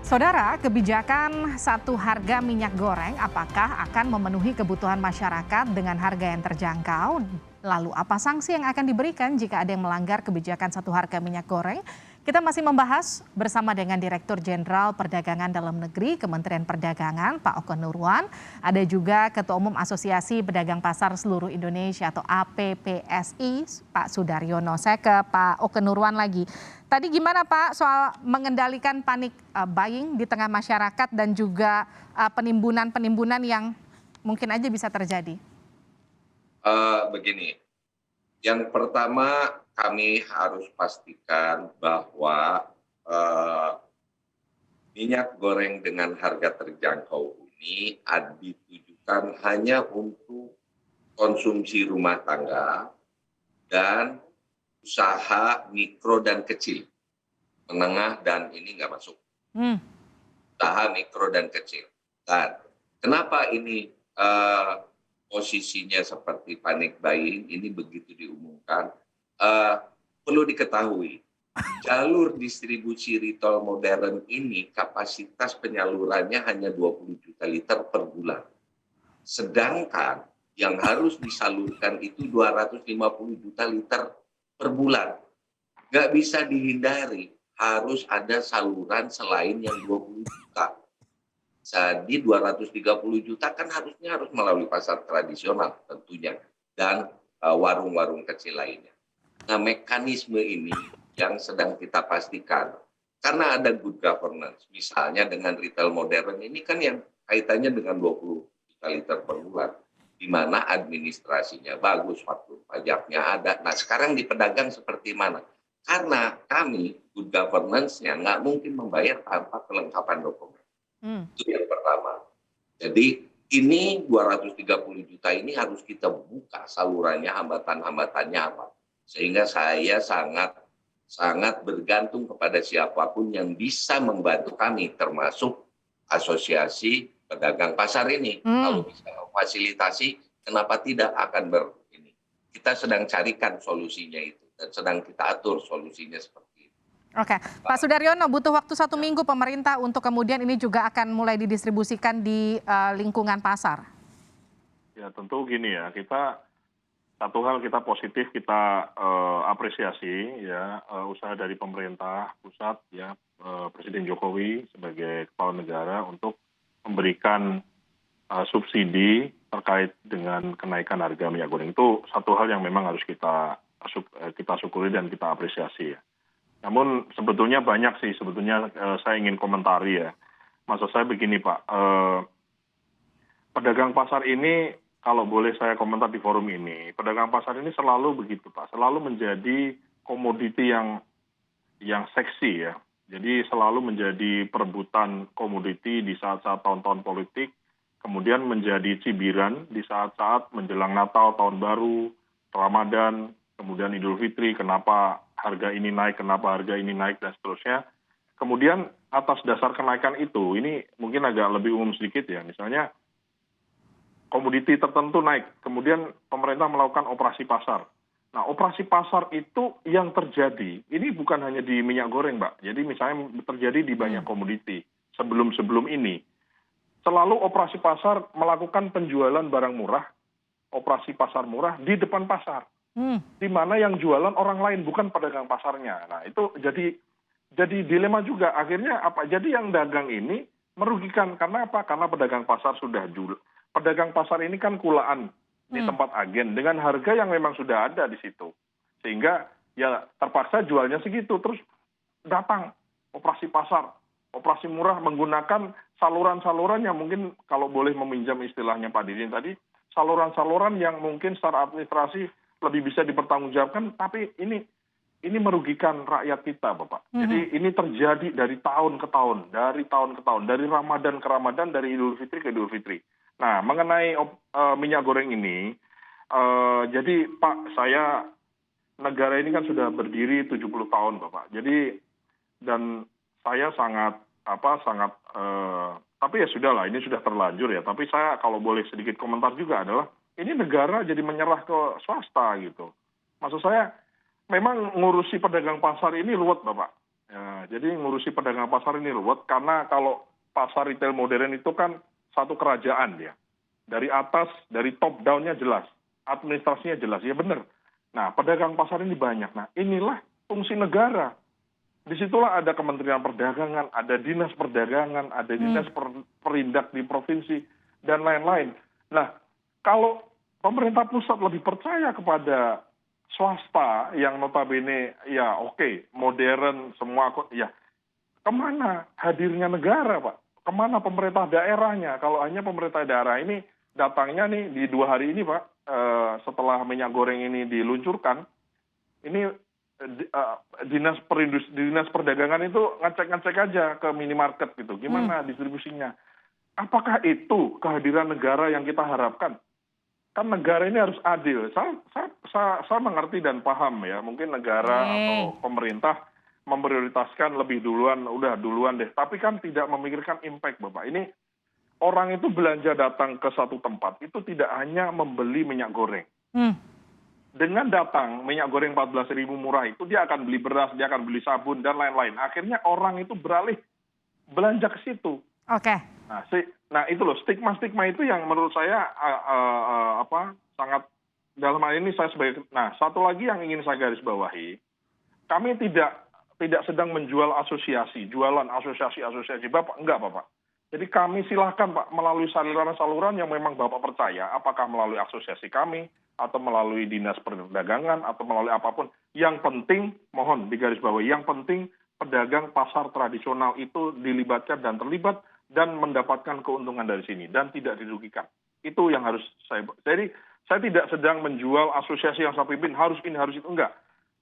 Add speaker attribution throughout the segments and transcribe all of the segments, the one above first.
Speaker 1: Saudara, kebijakan satu harga minyak goreng apakah akan memenuhi kebutuhan masyarakat dengan harga yang terjangkau? Lalu apa sanksi yang akan diberikan jika ada yang melanggar kebijakan satu harga minyak goreng? Kita masih membahas bersama dengan Direktur Jenderal Perdagangan Dalam Negeri Kementerian Perdagangan, Pak Oke Nurwan. Ada juga Ketua Umum Asosiasi Pedagang Pasar Seluruh Indonesia atau APPSI, Pak Sudaryono. Saya ke Pak Oke Nurwan lagi. Tadi gimana Pak soal mengendalikan panik buying di tengah masyarakat dan juga penimbunan-penimbunan yang mungkin aja bisa terjadi?
Speaker 2: Begini, yang pertama kami harus pastikan bahwa minyak goreng dengan harga terjangkau ini ditujukan hanya untuk konsumsi rumah tangga dan usaha mikro dan kecil, menengah dan ini nggak masuk. Usaha mikro dan kecil. Dan kenapa ini posisinya seperti panic buying ini begitu diumumkan? Perlu diketahui, jalur distribusi retail modern ini kapasitas penyalurannya hanya 20 juta liter per bulan. Sedangkan yang harus disalurkan itu 250 juta liter per bulan. Nggak bisa dihindari, harus ada saluran selain yang 20 juta. Jadi 230 juta kan harus melalui pasar tradisional tentunya dan warung-warung kecil lainnya. Nah, mekanisme ini yang sedang kita pastikan. Karena ada good governance, misalnya dengan retail modern ini kan yang kaitannya dengan 20 juta liter per bulan, di mana administrasinya bagus, faktur pajaknya ada. Nah, sekarang di pedagang seperti mana? Karena kami, good governance-nya nggak mungkin membayar tanpa kelengkapan dokumen. Itu yang pertama. Jadi ini 230 juta ini harus kita buka salurannya, hambatan-hambatannya apa. Sehingga saya sangat bergantung kepada siapapun yang bisa membantu kami, termasuk asosiasi pedagang pasar ini. Kalau bisa memfasilitasi, kenapa tidak akan ini. Kita sedang carikan solusinya itu dan sedang kita atur solusinya seperti itu.
Speaker 1: Oke, Pak Sudaryono, butuh waktu 1 minggu pemerintah untuk kemudian ini juga akan mulai didistribusikan di lingkungan pasar.
Speaker 3: Ya tentu gini ya, satu hal kita positif, kita apresiasi ya usaha dari pemerintah pusat ya, Presiden Jokowi sebagai kepala negara untuk memberikan subsidi terkait dengan kenaikan harga minyak goreng. Itu satu hal yang memang harus kita syukuri dan kita apresiasi ya. Namun sebetulnya banyak sih, saya ingin komentari ya. Maksud saya begini Pak, pedagang pasar ini, kalau boleh saya komentar di forum ini, pedagang pasar ini selalu begitu Pak, selalu menjadi komoditi yang seksi ya. Jadi selalu menjadi perebutan komoditi di saat-saat tahun-tahun politik, kemudian menjadi cibiran di saat-saat menjelang Natal, Tahun Baru, Ramadan, kemudian Idul Fitri, kenapa harga ini naik, dan seterusnya. Kemudian atas dasar kenaikan itu, ini mungkin agak lebih umum sedikit ya, misalnya komoditi tertentu naik, kemudian pemerintah melakukan operasi pasar. Nah, operasi pasar itu yang terjadi, ini bukan hanya di minyak goreng, Mbak. Jadi misalnya terjadi di banyak komoditi sebelum ini. Selalu operasi pasar melakukan penjualan barang murah, operasi pasar murah di depan pasar. Di mana yang jualan orang lain, bukan pedagang pasarnya. Nah, itu jadi dilema juga. Akhirnya apa? Jadi yang dagang ini merugikan. Karena apa? Karena pedagang pasar pedagang pasar ini kan kulaan di tempat agen dengan harga yang memang sudah ada di situ. Sehingga ya terpaksa jualnya segitu. Terus datang operasi pasar, operasi murah menggunakan saluran-saluran yang mungkin kalau boleh meminjam istilahnya Pak Didin tadi, saluran-saluran yang mungkin secara administrasi lebih bisa dipertanggungjawabkan, tapi ini merugikan rakyat kita, Bapak. Jadi ini terjadi dari tahun ke tahun, dari Ramadan ke Ramadan, dari Idul Fitri ke Idul Fitri. Nah, mengenai minyak goreng ini, jadi Pak, negara ini kan sudah berdiri 70 tahun, Bapak. Jadi, dan saya tapi ya sudahlah, ini sudah terlanjur ya. Tapi saya kalau boleh sedikit komentar juga adalah, ini negara jadi menyerah ke swasta gitu. Maksud saya, memang ngurusi pedagang pasar ini ruwet Bapak. Ya, jadi ngurusi pedagang pasar ini ruwet karena kalau pasar retail modern itu kan satu kerajaan ya. Dari atas, dari top down-nya jelas, administrasinya jelas, ya benar. Nah, pedagang pasar ini banyak. Nah, inilah fungsi negara. Disitulah ada Kementerian Perdagangan, ada Dinas Perdagangan, ada Dinas Perindak di provinsi, dan lain-lain. Nah, kalau pemerintah pusat lebih percaya kepada swasta yang notabene ya oke, modern semua ya kemana hadirnya negara Pak? Kemana pemerintah daerahnya? Kalau hanya pemerintah daerah ini datangnya nih di 2 hari ini Pak, setelah minyak goreng ini diluncurkan, ini dinas perdagangan itu ngecek-ngecek aja ke minimarket gitu, gimana distribusinya. Apakah itu kehadiran negara yang kita harapkan? Kan negara ini harus adil. Saya mengerti dan paham ya, mungkin negara atau pemerintah memprioritaskan lebih duluan, udah duluan deh. Tapi kan tidak memikirkan impact Bapak. Ini orang itu belanja datang ke satu tempat, itu tidak hanya membeli minyak goreng. Dengan datang minyak goreng 14.000 murah itu, dia akan beli beras, dia akan beli sabun, dan lain-lain. Akhirnya orang itu beralih belanja ke situ.
Speaker 1: Oke.
Speaker 3: Nah itu loh, stigma-stigma itu yang menurut saya sangat dalam hal ini saya sebagai. Nah, satu lagi yang ingin saya garis bawahi, kami tidak sedang menjual asosiasi, jualan asosiasi Bapak, enggak Bapak. Jadi kami silahkan Pak melalui saluran-saluran yang memang Bapak percaya, apakah melalui asosiasi kami, atau melalui dinas perdagangan, atau melalui apapun. Yang penting, mohon digarisbawahi, yang penting pedagang pasar tradisional itu dilibatkan dan terlibat, dan mendapatkan keuntungan dari sini, dan tidak dirugikan. Itu yang harus jadi saya tidak sedang menjual asosiasi yang saya pimpin, harus ini, harus itu, enggak.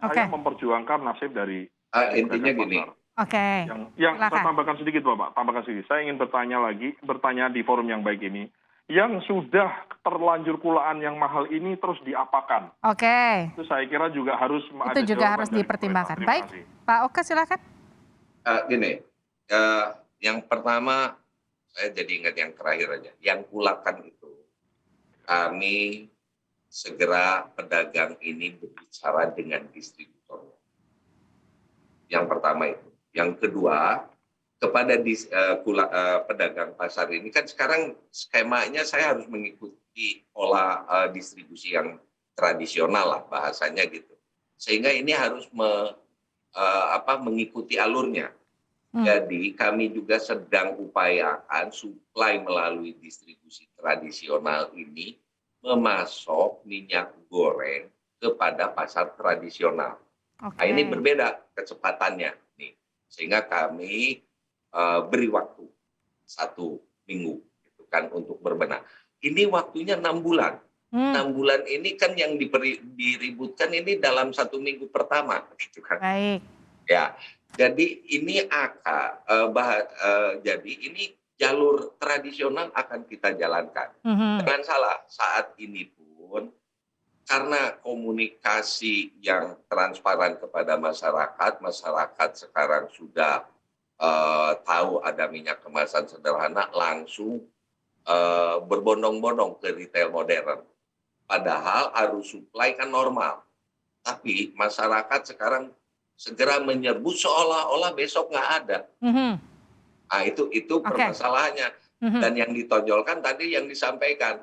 Speaker 3: Saya memperjuangkan nasib dari
Speaker 2: intinya gini.
Speaker 1: Oke.
Speaker 3: Yang saya tambahkan sedikit Bapak, Saya ingin bertanya di forum yang baik ini, yang sudah terlanjur kulaan yang mahal ini terus diapakan?
Speaker 1: Oke.
Speaker 3: Itu saya kira juga harus ada
Speaker 1: itu juga harus dipertimbangkan. Baik, Pak Oke silakan.
Speaker 2: Gini, yang pertama saya jadi ingat yang terakhir aja. Yang kulakan itu kami segera pedagang ini berbicara dengan distributor. Yang pertama itu. Yang kedua, kepada pedagang pasar ini kan sekarang skemanya saya harus mengikuti pola distribusi yang tradisional lah bahasanya gitu. Sehingga ini harus mengikuti alurnya. Jadi kami juga sedang upayakan supply melalui distribusi tradisional ini memasok minyak goreng kepada pasar tradisional. Nah, ini berbeda kecepatannya nih, sehingga kami beri waktu 1 minggu gitu kan untuk berbenah. Ini waktunya 6 bulan. 6 bulan ini kan yang diributkan ini dalam 1 minggu pertama gitu kan.
Speaker 1: Baik.
Speaker 2: Ya, jadi ini jadi ini jalur tradisional akan kita jalankan. Jangan salah, saat ini pun karena komunikasi yang transparan kepada masyarakat sekarang sudah tahu ada minyak kemasan sederhana, langsung berbondong-bondong ke retail modern. Padahal arus supply kan normal. Tapi masyarakat sekarang segera menyerbu seolah-olah besok nggak ada. Nah, itu permasalahannya. Dan yang ditonjolkan tadi yang disampaikan,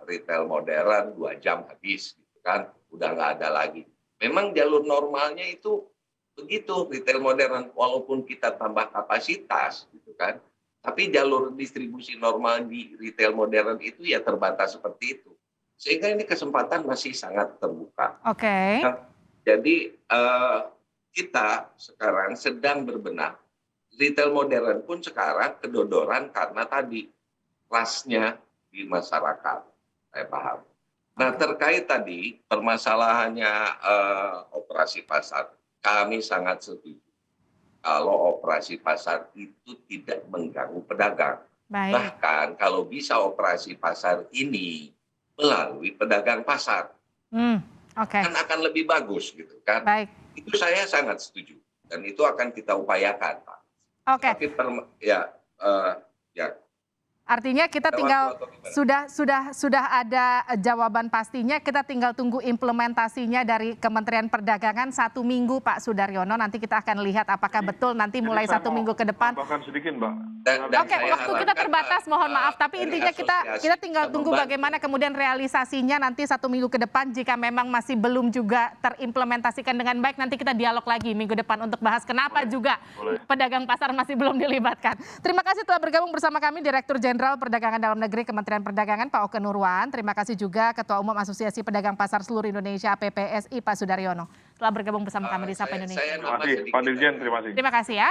Speaker 2: retail modern 2 jam habis gitu kan, udah nggak ada lagi. Memang jalur normalnya itu begitu retail modern, walaupun kita tambah kapasitas gitu kan, tapi jalur distribusi normal di retail modern itu ya terbatas seperti itu, sehingga ini kesempatan masih sangat terbuka. Nah, jadi kita sekarang sedang berbenah. Retail modern pun sekarang kedodoran karena tadi trust-nya di masyarakat, saya paham. Nah, terkait tadi permasalahannya operasi pasar, kami sangat setuju kalau operasi pasar itu tidak mengganggu pedagang.
Speaker 1: Baik.
Speaker 2: Bahkan kalau bisa operasi pasar ini melalui pedagang pasar, kan akan lebih bagus gitu kan.
Speaker 1: Baik.
Speaker 2: Itu saya sangat setuju dan itu akan kita upayakan, Pak.
Speaker 1: Oke.
Speaker 2: Tapi
Speaker 1: Artinya kita
Speaker 2: Ada
Speaker 1: tinggal
Speaker 2: waktu atau gimana?
Speaker 1: sudah ada jawaban pastinya, kita tinggal tunggu implementasinya dari Kementerian Perdagangan 1 minggu Pak Sudaryono. Nanti kita akan lihat apakah betul nanti
Speaker 3: Jadi
Speaker 1: mulai
Speaker 3: saya
Speaker 1: 1
Speaker 3: mau
Speaker 1: minggu ke depan.
Speaker 3: tambahkan sedikit, Mbak.
Speaker 2: Dan
Speaker 1: Oke,
Speaker 2: saya
Speaker 1: waktu kita
Speaker 2: harapkan,
Speaker 1: terbatas, mohon maaf. Tapi
Speaker 2: dari
Speaker 1: intinya kita
Speaker 2: asosiasi
Speaker 1: tinggal
Speaker 2: bisa
Speaker 1: tunggu
Speaker 2: membantu.
Speaker 1: bagaimana kemudian realisasinya nanti 1 minggu ke depan. Jika memang masih belum juga terimplementasikan dengan baik, nanti kita dialog lagi minggu depan untuk bahas kenapa juga pedagang pasar masih belum dilibatkan. Terima kasih telah bergabung bersama kami Direktur Jenderal Perdagangan Dalam Negeri Kementerian Perdagangan Pak Oke Nurwan. Terima kasih juga Ketua Umum Asosiasi Pedagang Pasar Seluruh Indonesia PPSI Pak Sudaryono telah bergabung bersama kami di Sapa Indonesia.
Speaker 2: Saya
Speaker 3: Terima kasih, Pak Dirjen. Terima kasih.
Speaker 1: Terima kasih ya.